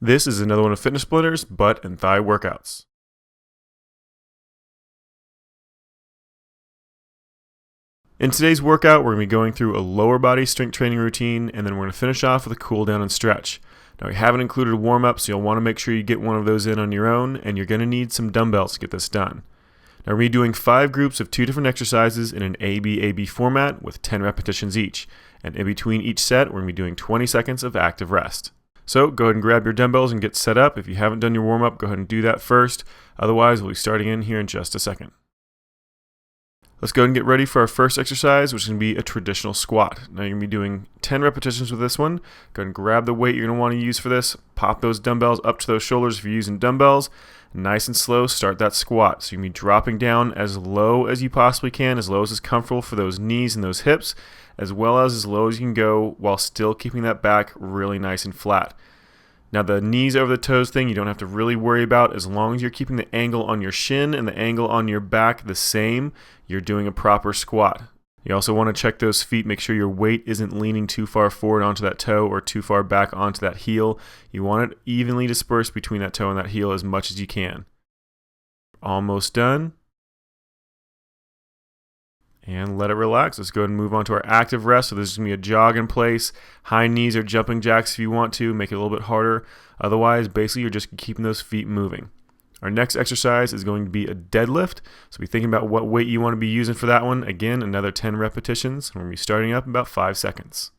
This is another one of Fitness Splinter's butt and thigh workouts. In today's workout, we're going to be going through a lower body strength training routine, and then we're going to finish off with a cool down and stretch. Now, we haven't included a warm-up, so you'll want to make sure you get one of those in on your own, and you're going to need some dumbbells to get this done. Now, we're going to be doing 5 groups of 2 different exercises in an AB-AB format with 10 repetitions each, and in between each set, we're going to be doing 20 seconds of active rest. So go ahead and grab your dumbbells and get set up. If you haven't done your warm-up, go ahead and do that first. Otherwise, we'll be starting in here in just a second. Let's go ahead and get ready for our first exercise, which is going to be a traditional squat. Now you're going to be doing 10 repetitions with this one. Go ahead and grab the weight you're going to want to use for this. Pop those dumbbells up to those shoulders if you're using dumbbells. Nice and slow, start that squat. So you're going to be dropping down as low as you possibly can, as low as is comfortable for those knees and those hips, as well as low as you can go while still keeping that back really nice and flat. Now the knees over the toes thing you don't have to really worry about. As long as you're keeping the angle on your shin and the angle on your back the same, you're doing a proper squat. You also want to check those feet, make sure your weight isn't leaning too far forward onto that toe or too far back onto that heel. You want it evenly dispersed between that toe and that heel as much as you can. Almost done. And let it relax. Let's go ahead and move on to our active rest. So this is going to be a jog in place. High knees or jumping jacks if you want to. Make it a little bit harder. Otherwise, basically, you're just keeping those feet moving. Our next exercise is going to be a deadlift. So be thinking about what weight you want to be using for that one. Again, another 10 repetitions. We're going to be starting up in about 5 seconds.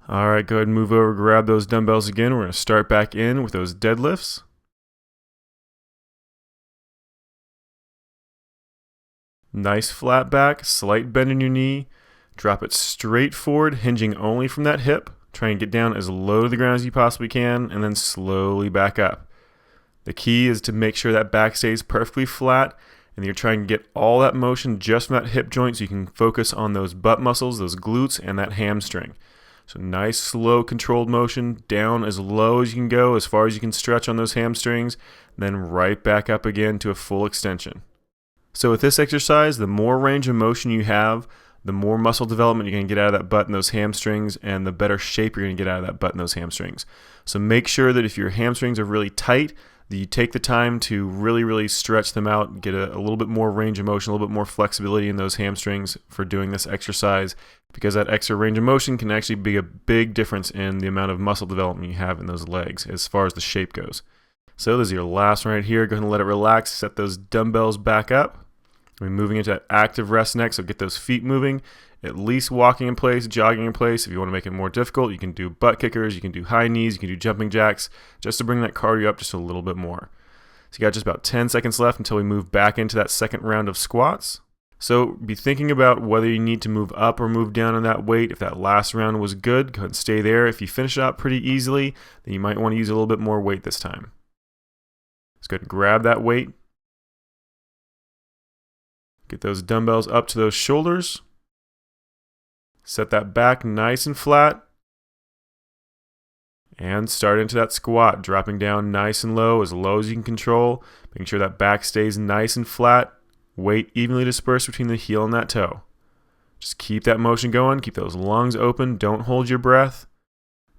All right, go ahead and move over, grab those dumbbells again. We're going to start back in with those deadlifts. Nice flat back, slight bend in your knee. Drop it straight forward, hinging only from that hip. Try and get down as low to the ground as you possibly can, and then slowly back up. The key is to make sure that back stays perfectly flat, and you're trying to get all that motion just from that hip joint so you can focus on those butt muscles, those glutes, and that hamstring. So nice, slow, controlled motion, down as low as you can go, as far as you can stretch on those hamstrings, then right back up again to a full extension. So with this exercise, the more range of motion you have, the more muscle development you're going to get out of that butt and those hamstrings, and the better shape you're going to get out of that butt and those hamstrings. So make sure that if your hamstrings are really tight, that you take the time to really stretch them out and get a little bit more range of motion, a little bit more flexibility in those hamstrings for doing this exercise, because that extra range of motion can actually be a big difference in the amount of muscle development you have in those legs as far as the shape goes. So this is your last one right here. Go ahead and let it relax. Set those dumbbells back up. We're moving into that active rest next, so get those feet moving, at least walking in place, jogging in place. If you want to make it more difficult, you can do butt kickers, you can do high knees, you can do jumping jacks, just to bring that cardio up just a little bit more. So you got just about 10 seconds left until we move back into that second round of squats. So be thinking about whether you need to move up or move down on that weight. If that last round was good, go ahead and stay there. If you finish it out pretty easily, then you might want to use a little bit more weight this time. Let's go ahead and grab that weight. Get those dumbbells up to those shoulders. Set that back nice and flat. And start into that squat, dropping down nice and low as you can control. Making sure that back stays nice and flat. Weight evenly dispersed between the heel and that toe. Just keep that motion going. Keep those lungs open. Don't hold your breath.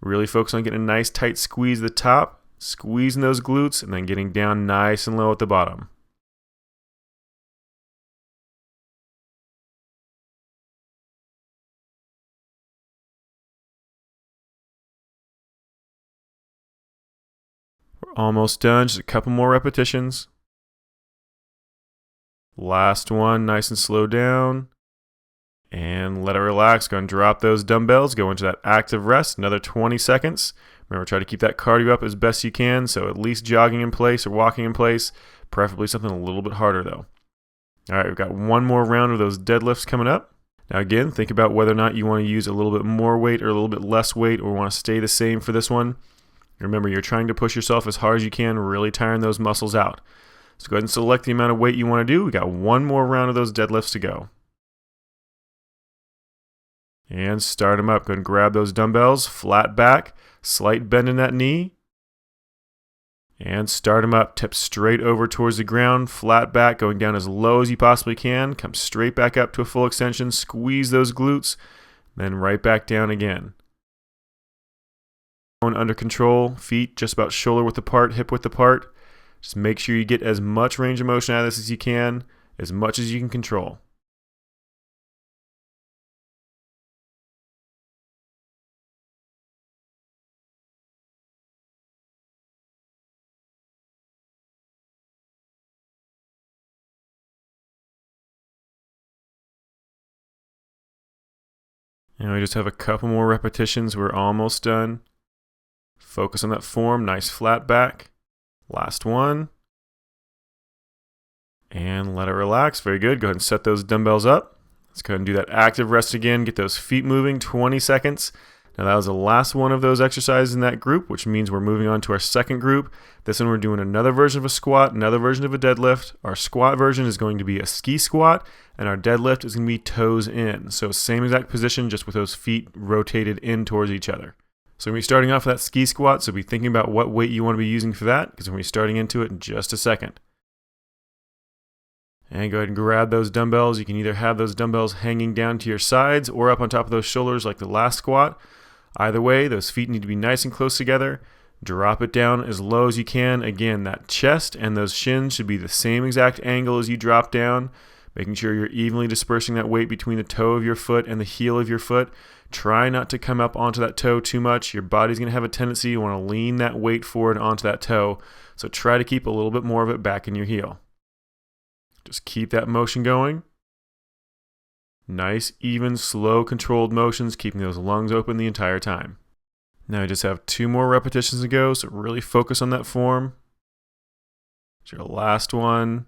Really focus on getting a nice tight squeeze at the top. Squeezing those glutes and then getting down nice and low at the bottom. We're almost done, just a couple more repetitions. Last one, nice and slow down. And let it relax. Go and drop those dumbbells. Go into that active rest, another 20 seconds. Remember, try to keep that cardio up as best you can, so at least jogging in place or walking in place, preferably something a little bit harder though. All right, we've got one more round of those deadlifts coming up. Now again, think about whether or not you want to use a little bit more weight or a little bit less weight, or want to stay the same for this one. Remember, you're trying to push yourself as hard as you can, really tiring those muscles out. So go ahead and select the amount of weight you want to do. We got one more round of those deadlifts to go. And start them up. Go ahead and grab those dumbbells, flat back, slight bend in that knee. And start them up. Tip straight over towards the ground, flat back, going down as low as you possibly can. Come straight back up to a full extension. Squeeze those glutes, then right back down again. one under control. Feet just about shoulder width apart, hip width apart. Just make sure you get as much range of motion out of this as you can, as much as you can control. And we just have a couple more repetitions. We're almost done. Focus on that form. Nice flat back. Last one. And let it relax. Very good. Go ahead and set those dumbbells up. Let's go ahead and do that active rest again. Get those feet moving. 20 seconds. Now that was the last one of those exercises in that group, which means we're moving on to our second group. This one we're doing another version of a squat, another version of a deadlift. Our squat version is going to be a ski squat, and our deadlift is going to be toes in. So same exact position, just with those feet rotated in towards each other. So we're going to be starting off with that ski squat, so be thinking about what weight you want to be using for that, because we're going to be starting into it in just a second. And go ahead and grab those dumbbells. You can either have those dumbbells hanging down to your sides or up on top of those shoulders like the last squat. Either way, those feet need to be nice and close together. Drop it down as low as you can. Again, that chest and those shins should be the same exact angle as you drop down, making sure you're evenly dispersing that weight between the toe of your foot and the heel of your foot. Try not to come up onto that toe too much. Your body's going to have a tendency, you want to lean that weight forward onto that toe. So try to keep a little bit more of it back in your heel. Just keep that motion going. Nice, even, slow, controlled motions, keeping those lungs open the entire time. Now I just have 2 more repetitions to go, so really focus on that form. It's your last one.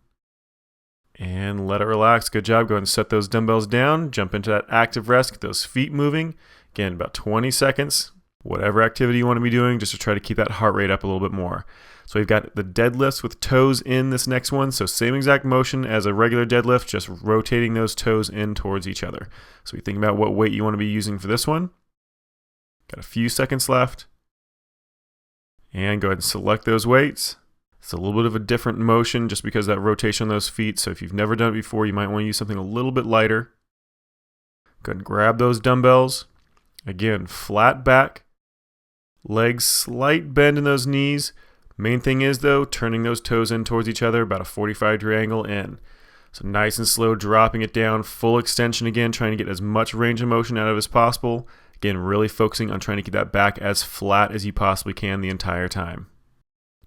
And let it relax. Good job. Go ahead and set those dumbbells down. Jump into that active rest. Get those feet moving. Again, about 20 seconds. Whatever activity you want to be doing, just to try to keep that heart rate up a little bit more. So we've got the deadlifts with toes in this next one. So same exact motion as a regular deadlift, just rotating those toes in towards each other. So we think about what weight you want to be using for this one. Got a few seconds left. And go ahead and select those weights. It's a little bit of a different motion just because of that rotation on those feet. So if you've never done it before, you might want to use something a little bit lighter. Go ahead and grab those dumbbells. Again, flat back. Legs slight bend in those knees. Main thing is, though, turning those toes in towards each other, about a 45-degree angle in. So nice and slow, dropping it down, full extension again, trying to get as much range of motion out of it as possible. Again, really focusing on trying to get that back as flat as you possibly can the entire time.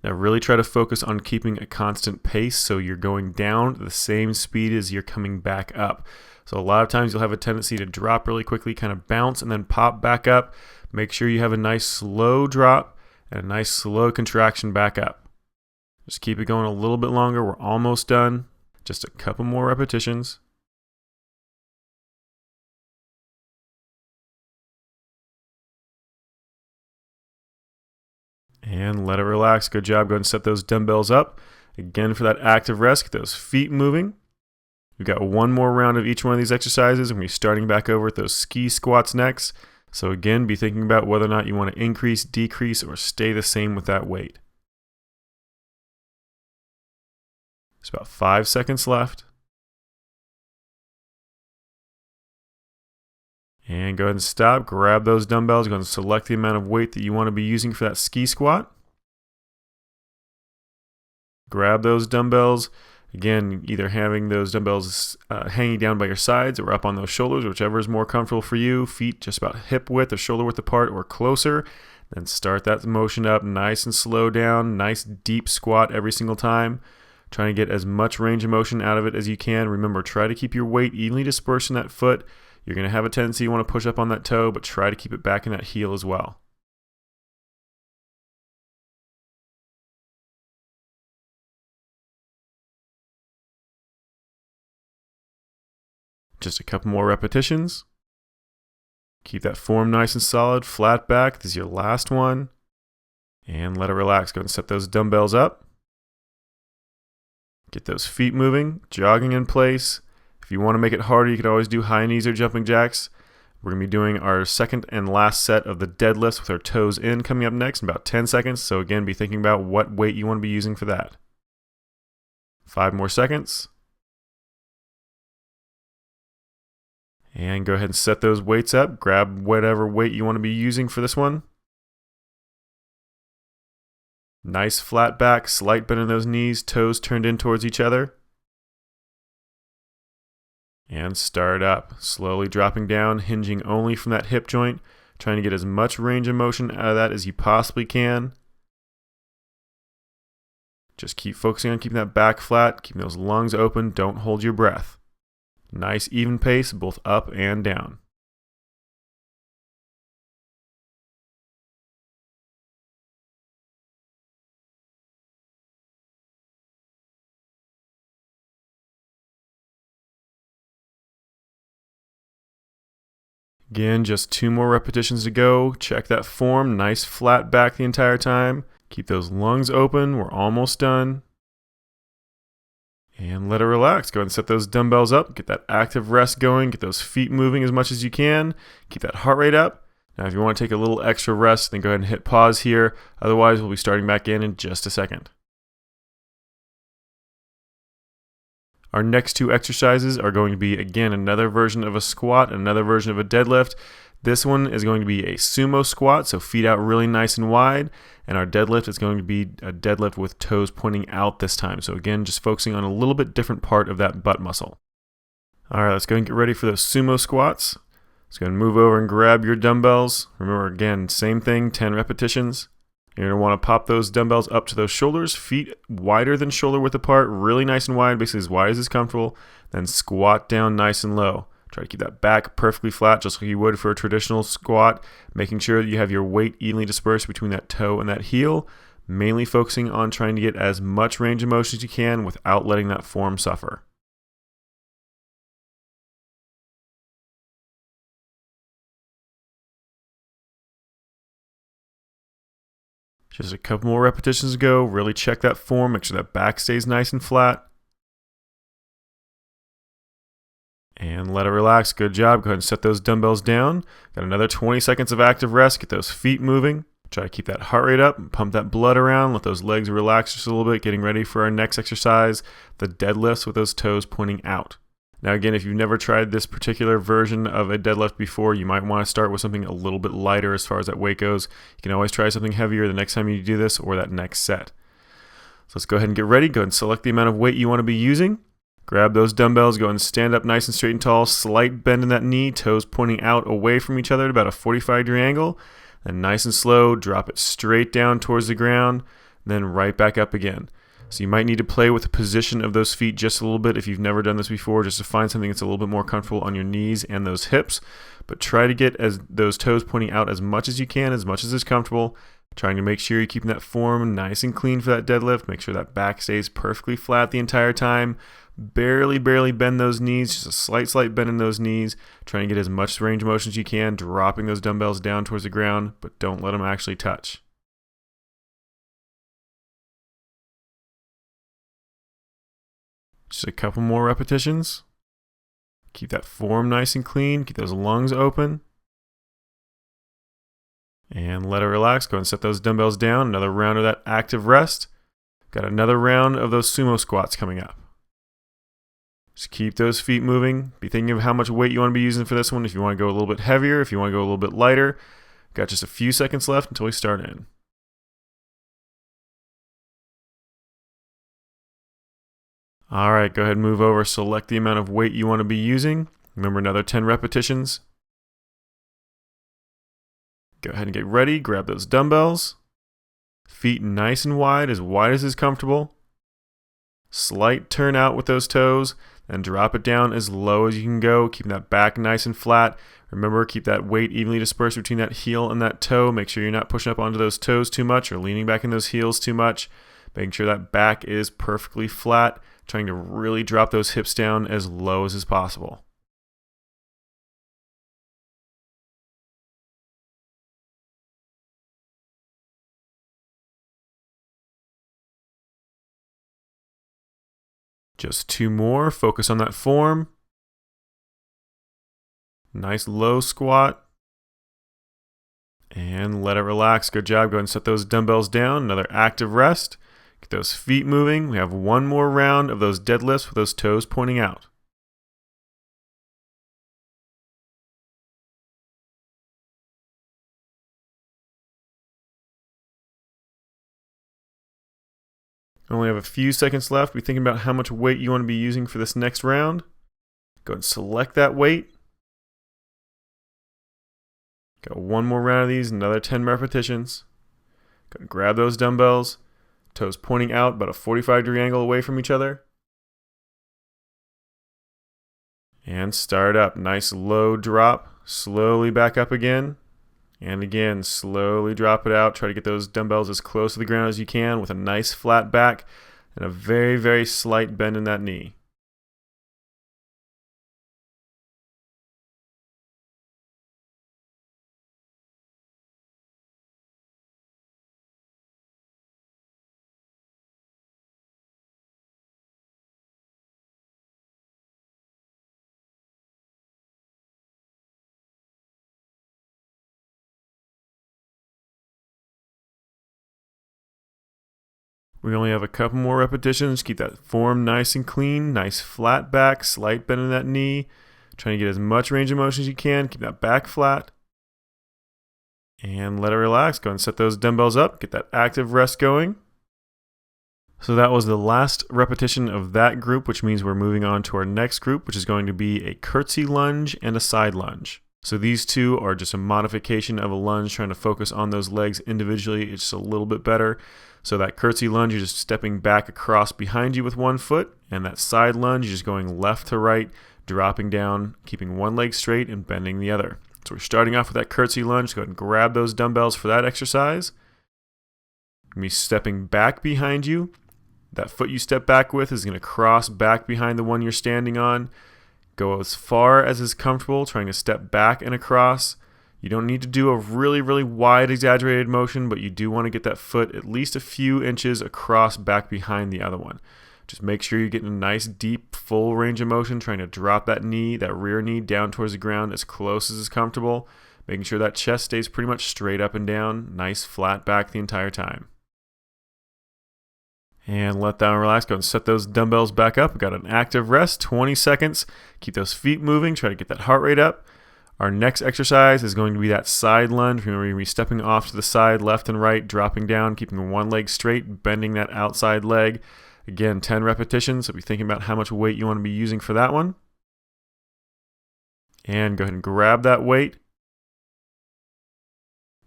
Now really try to focus on keeping a constant pace so you're going down at the same speed as you're coming back up. So a lot of times you'll have a tendency to drop really quickly, kind of bounce and then pop back up. Make sure you have a nice slow drop and a nice slow contraction back up. Just keep it going a little bit longer. We're almost done. Just a couple more repetitions. And let it relax. Good job. Go ahead and set those dumbbells up. Again, for that active rest, get those feet moving. We've got 1 more round of each one of these exercises, and we're starting back over with those ski squats next. So again, be thinking about whether or not you want to increase, decrease, or stay the same with that weight. There's about 5 seconds left. And go ahead and stop. Grab those dumbbells. Go ahead and select the amount of weight that you want to be using for that ski squat. Grab those dumbbells. Again, either having those dumbbells hanging down by your sides or up on those shoulders, whichever is more comfortable for you. Feet just about hip width or shoulder width apart or closer. Then start that motion up nice and slow down. Nice deep squat every single time. Trying to get as much range of motion out of it as you can. Remember, try to keep your weight evenly dispersed in that foot. You're going to have a tendency you want to push up on that toe, but try to keep it back in that heel as well. Just a couple more repetitions. Keep that form nice and solid, flat back. This is your last one. And let it relax. Go ahead and set those dumbbells up. Get those feet moving, jogging in place. If you want to make it harder, you can always do high knees or jumping jacks. We're going to be doing our second and last set of the deadlifts with our toes in coming up next in about 10 seconds. So again, be thinking about what weight you want to be using for that. 5 more seconds. And go ahead and set those weights up. Grab whatever weight you want to be using for this one. Nice flat back, slight bend in those knees, toes turned in towards each other. And start up, slowly dropping down, hinging only from that hip joint, trying to get as much range of motion out of that as you possibly can. Just keep focusing on keeping that back flat, keeping those lungs open, don't hold your breath. Nice even pace, both up and down. Again, just 2 more repetitions to go. Check that form, nice flat back the entire time. Keep those lungs open, we're almost done. And let it relax. Go ahead and set those dumbbells up, get that active rest going, get those feet moving as much as you can. Keep that heart rate up. Now if you want to take a little extra rest, then go ahead and hit pause here. Otherwise, we'll be starting back in just a second. Our next 2 exercises are going to be, again, another version of a squat, another version of a deadlift. This one is going to be a sumo squat, so feet out really nice and wide. And our deadlift is going to be a deadlift with toes pointing out this time. So again, just focusing on a little bit different part of that butt muscle. All right, let's go and get ready for those sumo squats. Let's go and move over and grab your dumbbells. Remember, again, same thing, 10 repetitions. You're going to want to pop those dumbbells up to those shoulders, feet wider than shoulder width apart, really nice and wide, basically as wide as is comfortable. Then squat down nice and low. Try to keep that back perfectly flat, just like you would for a traditional squat, making sure that you have your weight evenly dispersed between that toe and that heel, mainly focusing on trying to get as much range of motion as you can without letting that form suffer. Just a couple more repetitions to go. Really check that form. Make sure that back stays nice and flat. And let it relax. Good job. Go ahead and set those dumbbells down. Got another 20 seconds of active rest. Get those feet moving. Try to keep that heart rate up and pump that blood around. Let those legs relax just a little bit. Getting ready for our next exercise, the deadlifts with those toes pointing out. Now again, if you've never tried this particular version of a deadlift before, you might want to start with something a little bit lighter as far as that weight goes. You can always try something heavier the next time you do this or that next set. So let's go ahead and get ready. Go ahead and select the amount of weight you want to be using. Grab those dumbbells, go ahead and stand up nice and straight and tall. Slight bend in that knee, toes pointing out away from each other at about a 45-degree angle. Then nice and slow, drop it straight down towards the ground, then right back up again. So you might need to play with the position of those feet just a little bit if you've never done this before, just to find something that's a little bit more comfortable on your knees and those hips. But try to get those toes pointing out as much as you can, as much as is comfortable. Trying to make sure you're keeping that form nice and clean for that deadlift. Make sure that back stays perfectly flat the entire time. Barely bend those knees, just a slight bend in those knees. Trying to get as much range of motion as you can, dropping those dumbbells down towards the ground, but don't let them actually touch. Just a couple more repetitions. Keep that form nice and clean. Keep those lungs open. And let it relax. Go ahead and set those dumbbells down. Another round of that active rest. Got another round of those sumo squats coming up. Just keep those feet moving. Be thinking of how much weight you want to be using for this one. If you want to go a little bit heavier, if you want to go a little bit lighter. Got just a few seconds left until we start in. All right, go ahead and move over. Select the amount of weight you want to be using. Remember, another 10 repetitions. Go ahead and get ready. Grab those dumbbells. Feet nice and wide as is comfortable. Slight turn out with those toes, and drop it down as low as you can go, keeping that back nice and flat. Remember, keep that weight evenly dispersed between that heel and that toe. Make sure you're not pushing up onto those toes too much or leaning back in those heels too much. Making sure that back is perfectly flat. Trying to really drop those hips down as low as is possible. Just 2 more. Focus on that form. Nice low squat. And let it relax. Good job. Go ahead and set those dumbbells down. Another active rest. Get those feet moving. We have one more round of those deadlifts with those toes pointing out. Only have a few seconds left. Be thinking about how much weight you want to be using for this next round. Go ahead and select that weight. Got one more round of these, another 10 repetitions. Go ahead and grab those dumbbells, toes pointing out about a 45-degree angle away from each other. And start up. Nice low drop. Slowly back up again. And again, slowly drop it out. Try to get those dumbbells as close to the ground as you can with a nice flat back and a very, very slight bend in that knee. We only have a couple more repetitions. Keep that form nice and clean. Nice flat back, slight bend in that knee. Trying to get as much range of motion as you can. Keep that back flat. And let it relax. Go and set those dumbbells up. Get that active rest going. So that was the last repetition of that group, which means we're moving on to our next group, which is going to be a curtsy lunge and a side lunge. So these two are just a modification of a lunge, trying to focus on those legs individually. It's just a little bit better. So that curtsy lunge, you're just stepping back across behind you with one foot, and that side lunge, you're just going left to right, dropping down, keeping one leg straight and bending the other. So we're starting off with that curtsy lunge. Go ahead and grab those dumbbells for that exercise. You're going to be stepping back behind you. That foot you step back with is going to cross back behind the one you're standing on. Go as far as is comfortable, trying to step back and across. You don't need to do a really, really wide, exaggerated motion, but you do want to get that foot at least a few inches across back behind the other one. Just make sure you're getting a nice, deep, full range of motion, trying to drop that knee, that rear knee, down towards the ground as close as is comfortable, making sure that chest stays pretty much straight up and down, nice, flat back the entire time. And let that relax. Go and set those dumbbells back up. We got an active rest, 20 seconds. Keep those feet moving. Try to get that heart rate up. Our next exercise is going to be that side lunge. Remember, you're going to be stepping off to the side, left and right, dropping down, keeping one leg straight, bending that outside leg. Again, 10 repetitions. So be thinking about how much weight you want to be using for that one. And go ahead and grab that weight.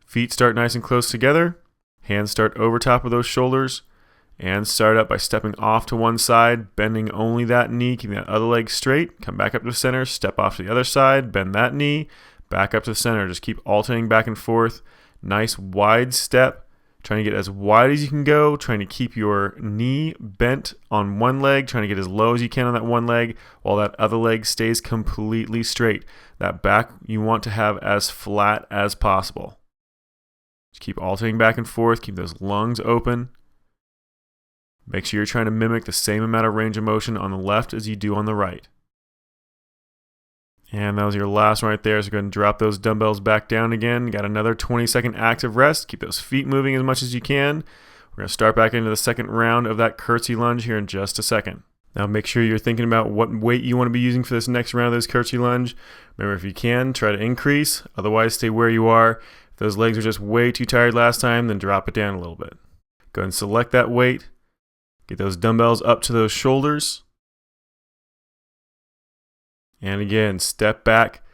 Feet start nice and close together. Hands start over top of those shoulders. And start up by stepping off to one side, bending only that knee, keeping that other leg straight. Come back up to the center, step off to the other side, bend that knee, back up to the center. Just keep alternating back and forth. Nice wide step. Trying to get as wide as you can go, trying to keep your knee bent on one leg, trying to get as low as you can on that one leg, while that other leg stays completely straight. That back you want to have as flat as possible. Just keep alternating back and forth, keep those lungs open. Make sure you're trying to mimic the same amount of range of motion on the left as you do on the right. And that was your last one right there. So go ahead and drop those dumbbells back down again. Got another 20-second active rest. Keep those feet moving as much as you can. We're going to start back into the second round of that curtsy lunge here in just a second. Now make sure you're thinking about what weight you want to be using for this next round of this curtsy lunge. Remember, if you can, try to increase. Otherwise, stay where you are. If those legs are just way too tired last time, then drop it down a little bit. Go ahead and select that weight. Get those dumbbells up to those shoulders. And again, step back.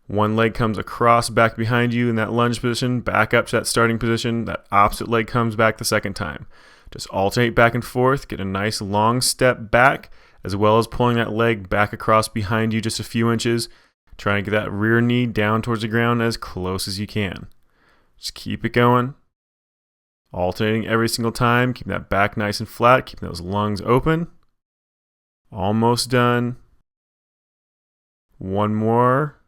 One leg comes across back behind you in that lunge position, back up to that starting position. That opposite leg comes back the second time. Just alternate back and forth. Get a nice long step back, as well as pulling that leg back across behind you just a few inches. Try to get that rear knee down towards the ground as close as you can. Just keep it going. Alternating every single time, keeping that back nice and flat, keeping those lungs open. Almost done. One more.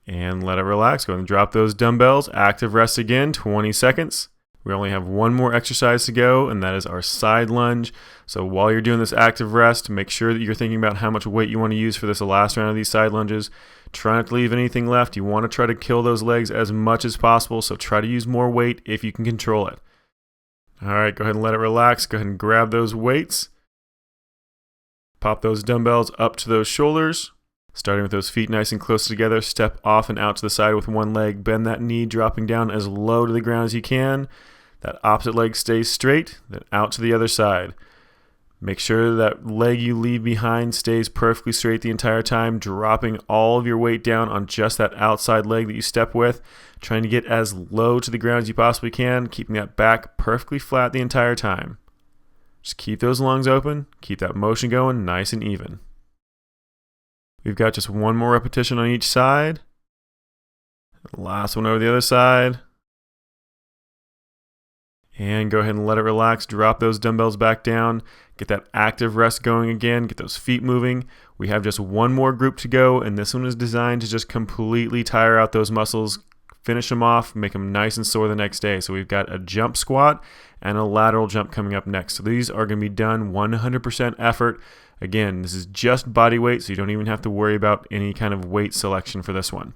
And let it relax. Go ahead and drop those dumbbells. Active rest again, 20 seconds. We only have one more exercise to go, and that is our side lunge. So while you're doing this active rest, make sure that you're thinking about how much weight you want to use for this last round of these side lunges. Try not to leave anything left. You want to try to kill those legs as much as possible, so try to use more weight if you can control it. All right, go ahead and let it relax. Go ahead and grab those weights. Pop those dumbbells up to those shoulders. Starting with those feet nice and close together, step off and out to the side with one leg. Bend that knee, dropping down as low to the ground as you can. That opposite leg stays straight, then out to the other side. Make sure that leg you leave behind stays perfectly straight the entire time, dropping all of your weight down on just that outside leg that you step with, trying to get as low to the ground as you possibly can, keeping that back perfectly flat the entire time. Just keep those lungs open, keep that motion going nice and even. We've got just one more repetition on each side. Last one over the other side. And go ahead and let it relax. Drop those dumbbells back down. Get that active rest going again. Get those feet moving. We have just one more group to go, and this one is designed to just completely tire out those muscles, finish them off, make them nice and sore the next day. So we've got a jump squat and a lateral jump coming up next. So these are going to be done 100% effort. Again, this is just body weight, so you don't even have to worry about any kind of weight selection for this one.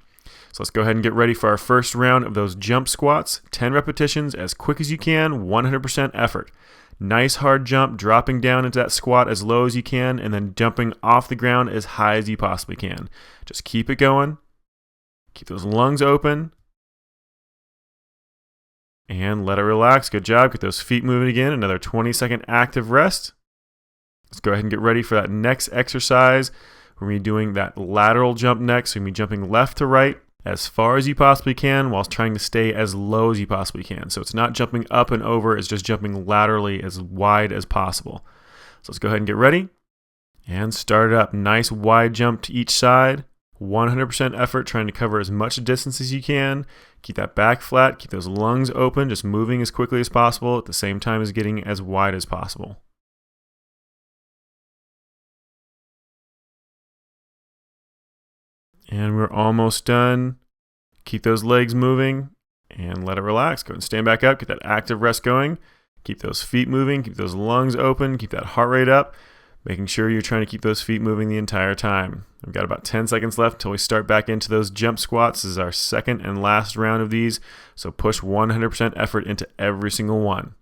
So let's go ahead and get ready for our first round of those jump squats. 10 repetitions as quick as you can, 100% effort. Nice hard jump, dropping down into that squat as low as you can, and then jumping off the ground as high as you possibly can. Just keep it going. Keep those lungs open. And let it relax. Good job. Get those feet moving again. Another 20-second active rest. Let's go ahead and get ready for that next exercise. We're going to be doing that lateral jump next. So we're going to be jumping left to right as far as you possibly can whilst trying to stay as low as you possibly can. So it's not jumping up and over, it's just jumping laterally as wide as possible. So let's go ahead and get ready and start it up. Nice wide jump to each side. 100% effort, trying to cover as much distance as you can. Keep that back flat, keep those lungs open, just moving as quickly as possible at the same time as getting as wide as possible. And we're almost done. Keep those legs moving and let it relax. Go ahead and stand back up. Get that active rest going. Keep those feet moving. Keep those lungs open. Keep that heart rate up. Making sure you're trying to keep those feet moving the entire time. We've got about 10 seconds left until we start back into those jump squats. This is our second and last round of these. So push 100% effort into every single one.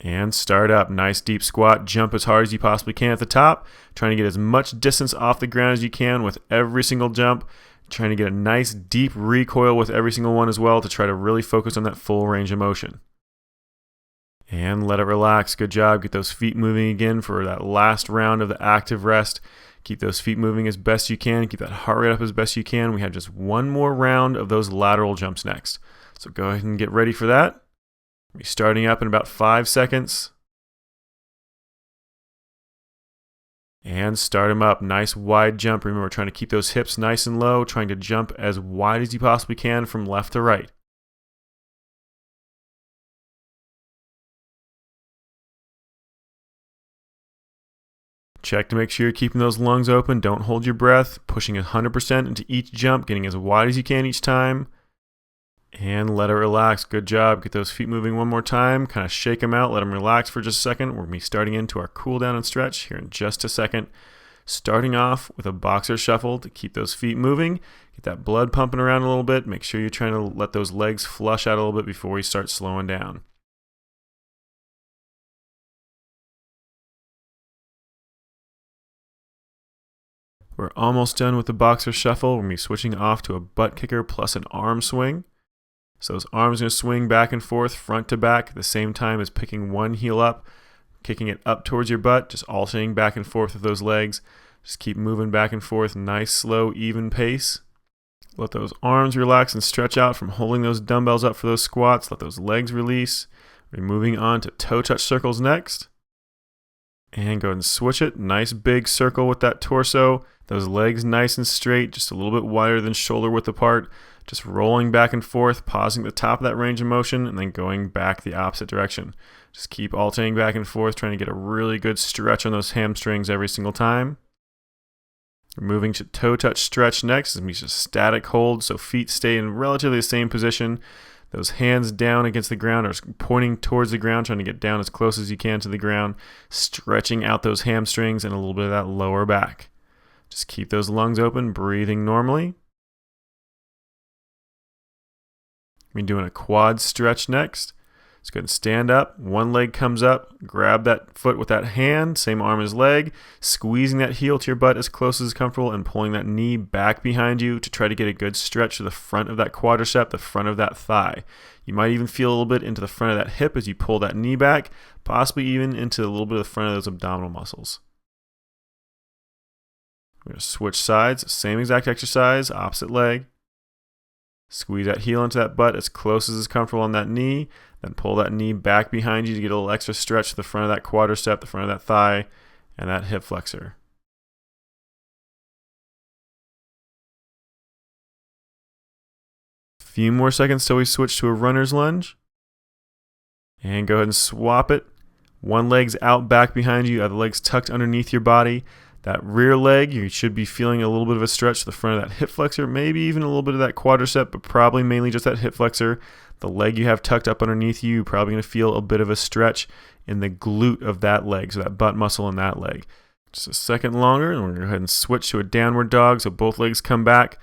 And start up. Nice deep squat. Jump as hard as you possibly can at the top. Trying to get as much distance off the ground as you can with every single jump. Trying to get a nice deep recoil with every single one as well to try to really focus on that full range of motion. And let it relax. Good job. Get those feet moving again for that last round of the active rest. Keep those feet moving as best you can. Keep that heart rate up as best you can. We have just one more round of those lateral jumps next. So go ahead and get ready for that. We'll be starting up in about 5 seconds. And start them up. Nice wide jump. Remember, trying to keep those hips nice and low, trying to jump as wide as you possibly can from left to right. Check to make sure you're keeping those lungs open. Don't hold your breath. Pushing 100% into each jump, getting as wide as you can each time. And let it relax. Good job. Get those feet moving one more time. Kind of shake them out. Let them relax for just a second. We're going to be starting into our cool down and stretch here in just a second. Starting off with a boxer shuffle to keep those feet moving. Get that blood pumping around a little bit. Make sure you're trying to let those legs flush out a little bit before we start slowing down. We're almost done with the boxer shuffle. We're going to be switching off to a butt kicker plus an arm swing. So those arms are going to swing back and forth, front to back, at the same time as picking one heel up, kicking it up towards your butt, just alternating back and forth with those legs. Just keep moving back and forth, nice, slow, even pace. Let those arms relax and stretch out from holding those dumbbells up for those squats. Let those legs release. We're moving on to toe touch circles next. And go ahead and switch it. Nice big circle with that torso. Those legs nice and straight, just a little bit wider than shoulder width apart. Just rolling back and forth, pausing at the top of that range of motion, and then going back the opposite direction. Just keep alternating back and forth, trying to get a really good stretch on those hamstrings every single time. We're moving to toe touch stretch next. It's just static hold, so feet stay in relatively the same position. Those hands down against the ground or pointing towards the ground, trying to get down as close as you can to the ground, stretching out those hamstrings and a little bit of that lower back. Just keep those lungs open, breathing normally. We're doing a quad stretch next. Let's go ahead and stand up. One leg comes up. Grab that foot with that hand, same arm as leg, squeezing that heel to your butt as close as comfortable and pulling that knee back behind you to try to get a good stretch to the front of that quadricep, the front of that thigh. You might even feel a little bit into the front of that hip as you pull that knee back, possibly even into a little bit of the front of those abdominal muscles. We're going to switch sides, same exact exercise, opposite leg. Squeeze that heel into that butt as close as is comfortable on that knee. Then pull that knee back behind you to get a little extra stretch to the front of that quadricep, the front of that thigh, and that hip flexor. A few more seconds till we switch to a runner's lunge. And go ahead and swap it. One leg's out back behind you, other leg's tucked underneath your body. That rear leg, you should be feeling a little bit of a stretch to the front of that hip flexor, maybe even a little bit of that quadricep, but probably mainly just that hip flexor. The leg you have tucked up underneath you, you're probably going to feel a bit of a stretch in the glute of that leg, so that butt muscle in that leg. Just a second longer, and we're going to go ahead and switch to a downward dog, so both legs come back.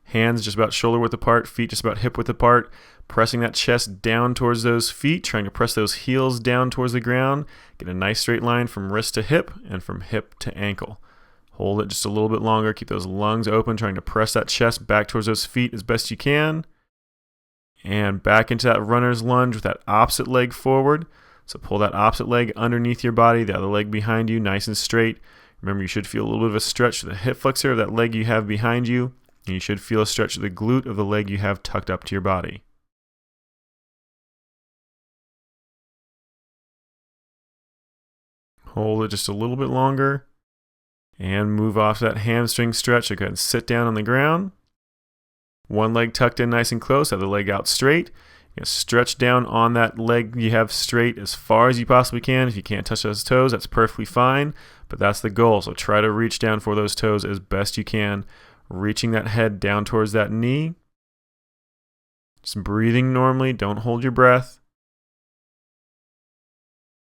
Hands just about shoulder width apart, feet just about hip width apart. Pressing that chest down towards those feet, trying to press those heels down towards the ground. Get a nice straight line from wrist to hip and from hip to ankle. Hold it just a little bit longer. Keep those lungs open, trying to press that chest back towards those feet as best you can. And back into that runner's lunge with that opposite leg forward. So pull that opposite leg underneath your body, the other leg behind you, nice and straight. Remember, you should feel a little bit of a stretch to the hip flexor of that leg you have behind you. And you should feel a stretch to the glute of the leg you have tucked up to your body. Hold it just a little bit longer. And move off that hamstring stretch. So go ahead and sit down on the ground. One leg tucked in nice and close, other leg out straight. You're going to stretch down on that leg you have straight as far as you possibly can. If you can't touch those toes, that's perfectly fine. But that's the goal. So try to reach down for those toes as best you can. Reaching that head down towards that knee. Just breathing normally. Don't hold your breath.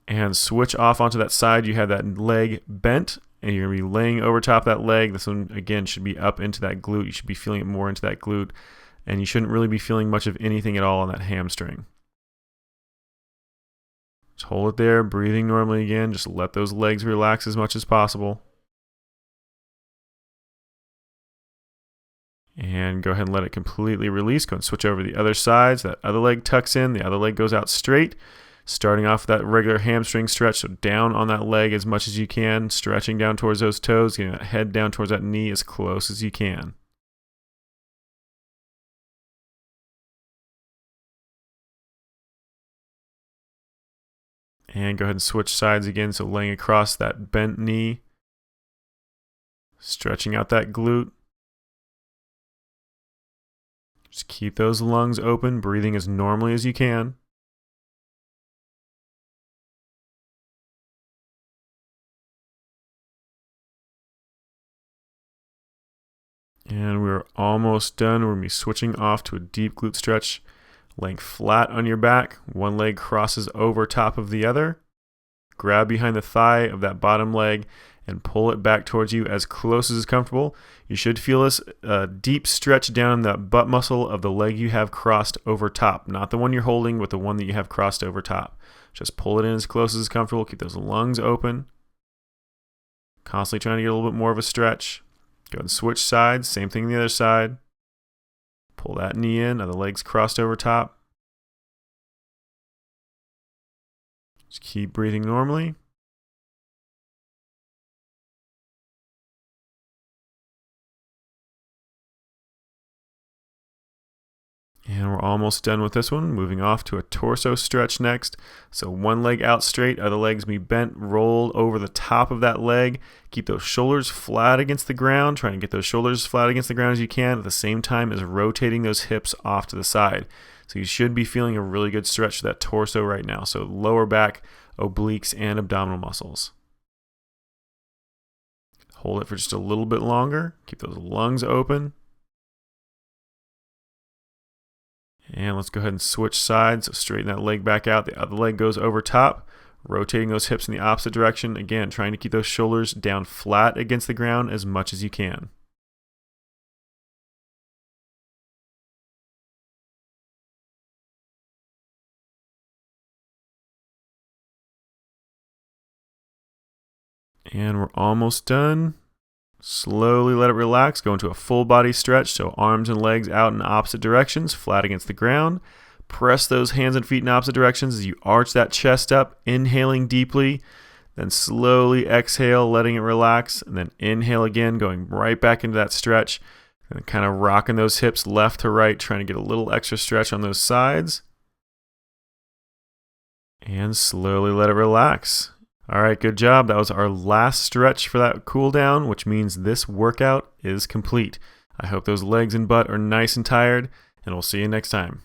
And switch off onto that side. You have that leg bent. And you're going to be laying over top of that leg. This one, again, should be up into that glute. You should be feeling it more into that glute. And you shouldn't really be feeling much of anything at all on that hamstring. Just hold it there, breathing normally again. Just let those legs relax as much as possible. And go ahead and let it completely release. Go and switch over to the other side. So that other leg tucks in, the other leg goes out straight. Starting off with that regular hamstring stretch, so down on that leg as much as you can, stretching down towards those toes, getting that head down towards that knee as close as you can. And go ahead and switch sides again, so laying across that bent knee, stretching out that glute. Just keep those lungs open, breathing as normally as you can. And we're almost done. We're going to be switching off to a deep glute stretch. Laying flat on your back. One leg crosses over top of the other. Grab behind the thigh of that bottom leg and pull it back towards you as close as is comfortable. You should feel this deep stretch down the butt muscle of the leg you have crossed over top. Not the one you're holding, but the one that you have crossed over top. Just pull it in as close as is comfortable. Keep those lungs open. Constantly trying to get a little bit more of a stretch. Go and switch sides. Same thing on the other side. Pull that knee in. Other leg's crossed over top. Just keep breathing normally. And we're almost done with this one. Moving off to a torso stretch next. So one leg out straight, other leg's be bent, rolled over the top of that leg. Keep those shoulders flat against the ground. Trying to get those shoulders flat against the ground as you can at the same time as rotating those hips off to the side. So you should be feeling a really good stretch to that torso right now. So lower back, obliques, and abdominal muscles. Hold it for just a little bit longer. Keep those lungs open. And let's go ahead and switch sides. So straighten that leg back out. The other leg goes over top, rotating those hips in the opposite direction. Again, trying to keep those shoulders down flat against the ground as much as you can. And we're almost done. Slowly let it relax. Go into a full body stretch, so arms and legs out in opposite directions, flat against the ground. Press those hands and feet in opposite directions as you arch that chest up, inhaling deeply. Then slowly exhale, letting it relax. And then inhale again, going right back into that stretch. And kind of rocking those hips left to right, trying to get a little extra stretch on those sides. And slowly let it relax. All right, good job. That was our last stretch for that cool down, which means this workout is complete. I hope those legs and butt are nice and tired, and we'll see you next time.